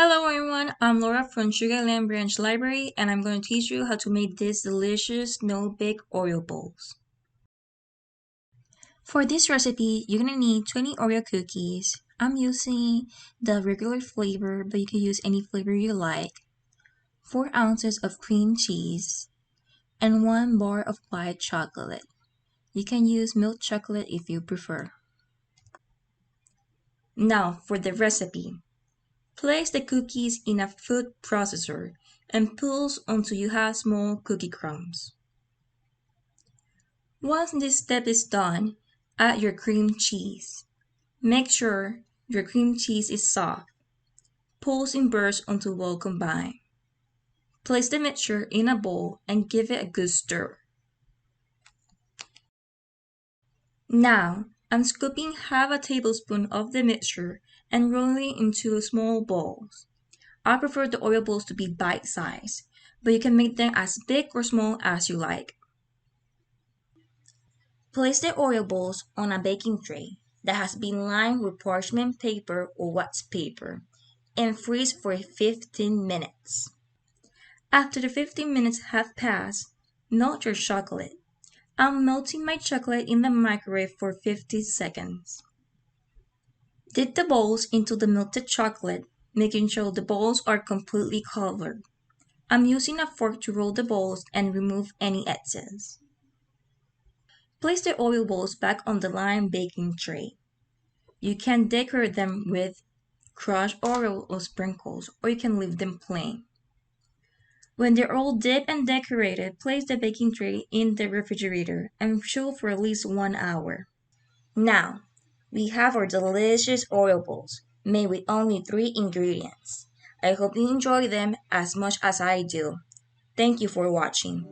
Hello everyone, I'm Laura from Sugar Land Branch Library and I'm going to teach you how to make these delicious no-bake Oreo bowls. For this recipe, you're going to need 20 Oreo cookies. I'm using the regular flavor, but you can use any flavor you like. 4 ounces of cream cheese and 1 bar of white chocolate. You can use milk chocolate if you prefer. Now for the recipe. Place the cookies in a food processor and pulse until you have small cookie crumbs. Once this step is done, add your cream cheese. Make sure your cream cheese is soft. Pulse in bursts until well combined. Place the mixture in a bowl and give it a good stir. Now, I'm scooping half a tablespoon of the mixture and rolling into small balls. I prefer the Oreo balls to be bite-sized, but you can make them as big or small as you like. Place the Oreo balls on a baking tray that has been lined with parchment paper or wax paper and freeze for 15 minutes. After the 15 minutes have passed, melt your chocolate. I'm melting my chocolate in the microwave for 50 seconds. Dip the balls into the melted chocolate, making sure the balls are completely covered. I'm using a fork to roll the balls and remove any excess. Place the Oreo balls back on the lined baking tray. You can decorate them with crushed Oreo or sprinkles, or you can leave them plain. When they're all dipped and decorated, place the baking tray in the refrigerator and chill for at least 1 hour. Now, we have our delicious Oreo balls, made with only 3 ingredients. I hope you enjoy them as much as I do. Thank you for watching.